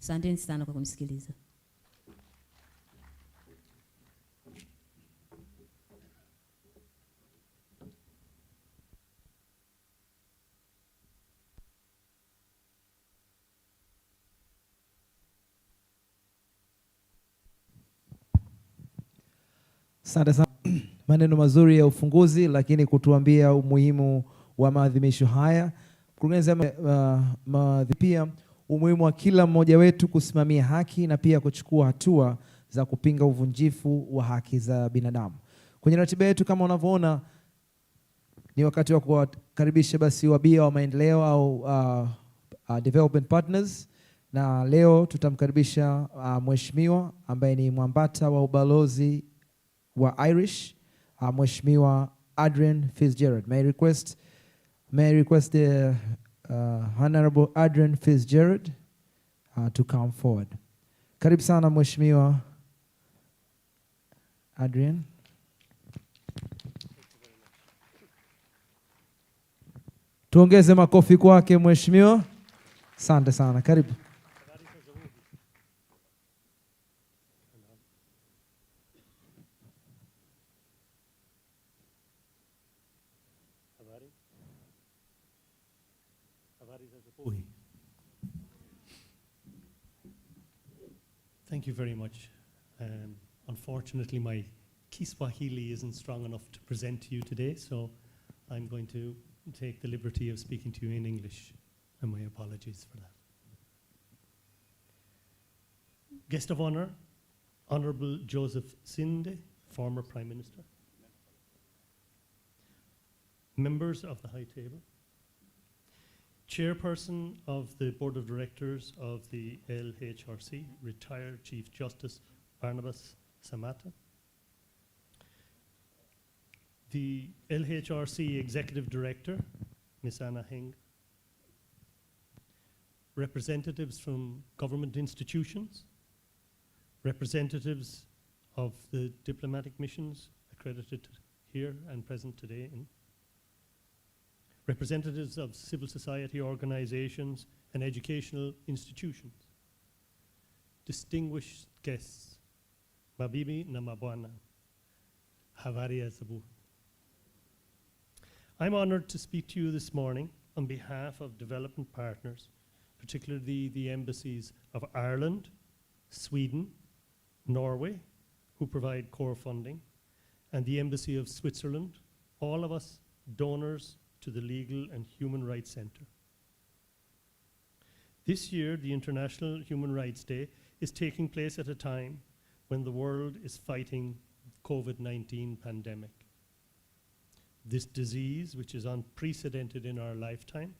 Asanteni sana kwa kunisikiliza. Asante sana. Maneno mazuri ya ufunguzi, lakini kutuambia umuhimu wa maadhimisho haya. Mkurugenzi pia umuhimu wa kila mmoja wetu kusimamia haki na pia kuchukua hatua za kupinga uvunjifu wa haki za binadamu. Kwenye ratiba yetu kama unavyoona, ni wakati wa kuwakaribisha basi wabia wa maendeleo au development partners, na leo tutamkaribisha mheshimiwa ambaye ni mwambata wa ubalozi wa Irish, Mheshimiwa Adrian Fitzgerald. May I request the Honorable Adrian Fitzgerald to come forward. Karibu sana Mheshimiwa Adrian. Tuongeze makofi kwake Mheshimiwa. Asante sana. Karibu. Thank you very much. Unfortunately, my Kiswahili isn't strong enough to present to you today, so I'm going to take the liberty of speaking to you in English, and my apologies for that. Guest of honor, Honorable Joseph Sinde, former Prime Minister. Members of the High Table. Chairperson of the Board of Directors of the LHRC, retired Chief Justice Barnabas Samata. The LHRC Executive Director, Ms. Anna Heng. Representatives from government institutions, representatives of the diplomatic missions accredited here and present today, representatives of civil society organizations and educational institutions, distinguished guests, Mabibi na mabwana, habari ya asubuhi. I'm honored to speak to you this morning on behalf of development partners, particularly the embassies of Ireland, Sweden, Norway, who provide core funding, and the Embassy of Switzerland, all of us donors to the Legal and Human Rights Center. This year, the International Human Rights Day is taking place at a time when the world is fighting COVID-19 pandemic. This disease, which is unprecedented in our lifetime,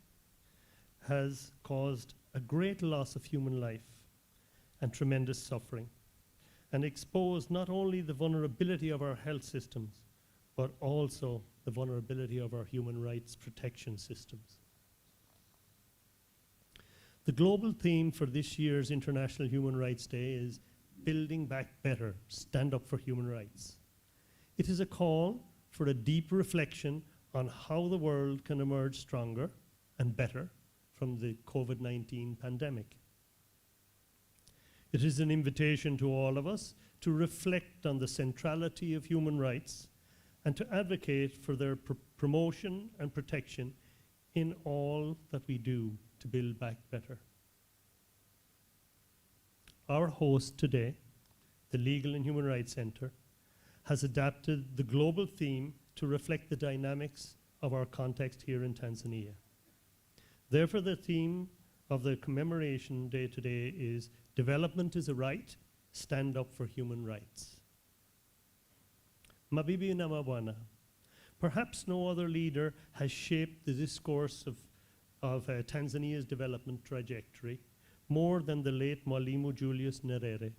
has caused a great loss of human life and tremendous suffering, and exposed not only the vulnerability of our health systems, but also the vulnerability of our human rights protection systems. The global theme for this year's International Human Rights Day is Building Back Better, Stand Up for Human Rights. It is a call for a deep reflection on how the world can emerge stronger and better from the COVID-19 pandemic. It is an invitation to all of us to reflect on the centrality of human rights and to advocate for their promotion and protection in all that we do to build back better. Our host today, the Legal and Human Rights Center, has adapted the global theme to reflect the dynamics of our context here in Tanzania. Therefore, the theme of the commemoration day today is Development is a Right, Stand Up for Human Rights. Mabibi na mabwana, perhaps no other leader has shaped the discourse of Tanzania's development trajectory more than the late Mwalimu Julius Nyerere,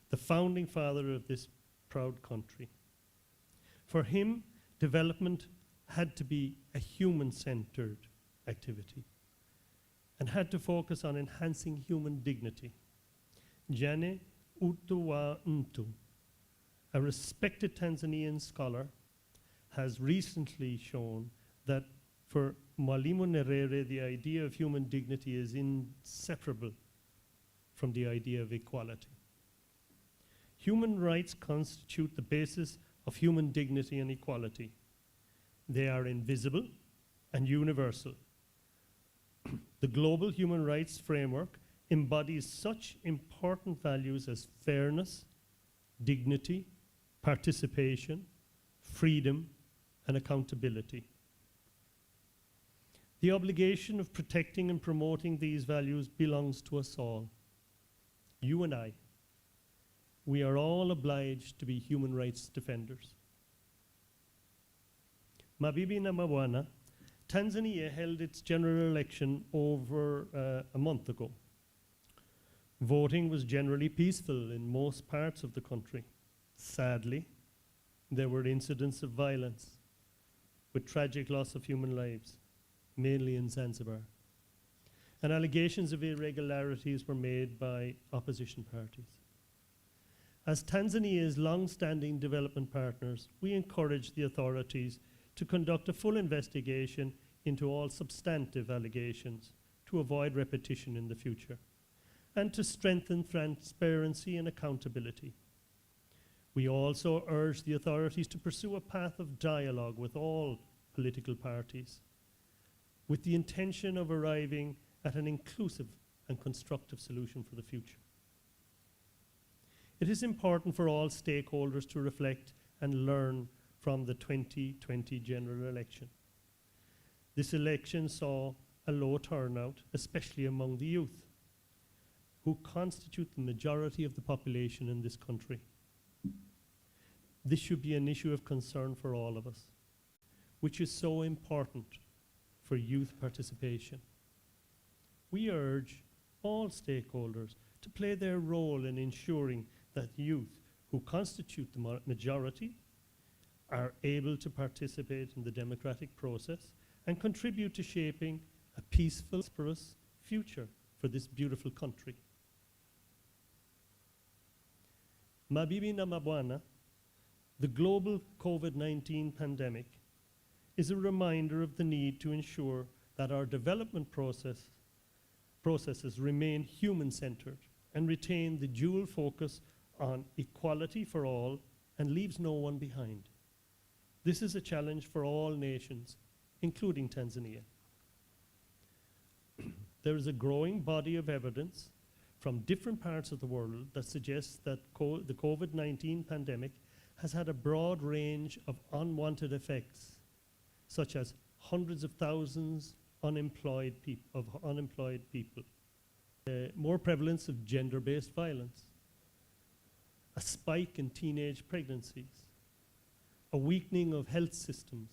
the founding father of this proud country. For him, development had to be a human-centered activity and had to focus on enhancing human dignity. Jane Utu wa Ntu, a respected Tanzanian scholar, has recently shown that for Mwalimu Nyerere, the idea of human dignity is inseparable from the idea of equality. Human rights constitute the basis of human dignity and equality. They are invisible and universal. The global human rights framework embodies such important values as fairness, dignity, participation, freedom, and accountability. The obligation of protecting and promoting these values belongs to us all. You and I. We are all obliged to be human rights defenders. Mabibi na Mabwana, Tanzania held its general election over a month ago. Voting was generally peaceful in most parts of the country. Sadly, there were incidents of violence with tragic loss of human lives, mainly in Zanzibar. And allegations of irregularities were made by opposition parties. As Tanzania's long-standing development partners, we encourage the authorities to conduct a full investigation into all substantive allegations to avoid repetition in the future, and to strengthen transparency and accountability. We also urge the authorities to pursue a path of dialogue with all political parties, with the intention of arriving at an inclusive and constructive solution for the future. It is important for all stakeholders to reflect and learn from the 2020 general election. This election saw a low turnout, especially among the youth, who constitute the majority of the population in this country. This should be an issue of concern for all of us, which is so important for youth participation. We urge all stakeholders to play their role in ensuring that youth, who constitute the majority, are able to participate in the democratic process and contribute to shaping a peaceful, prosperous future for this beautiful country. Mabibi na Mabwana, the global COVID-19 pandemic is a reminder of the need to ensure that our development processes remain human-centered and retain the dual focus on equality for all and leaves no one behind. This is a challenge for all nations, including Tanzania. There is a growing body of evidence from different parts of the world that suggests that the COVID-19 pandemic has had a broad range of unwanted effects, such as hundreds of thousands of unemployed people, more prevalence of gender-based violence, a spike in teenage pregnancies, a weakening of health systems,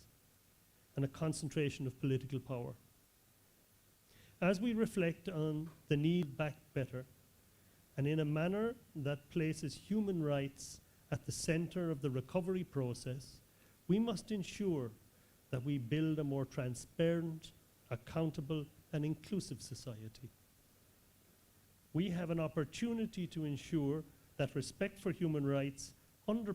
and a concentration of political power. As we reflect on the need back better, and in a manner that places human rights at the center of the recovery process, we must ensure that we build a more transparent, accountable, and inclusive society. We have an opportunity to ensure that respect for human rights underpins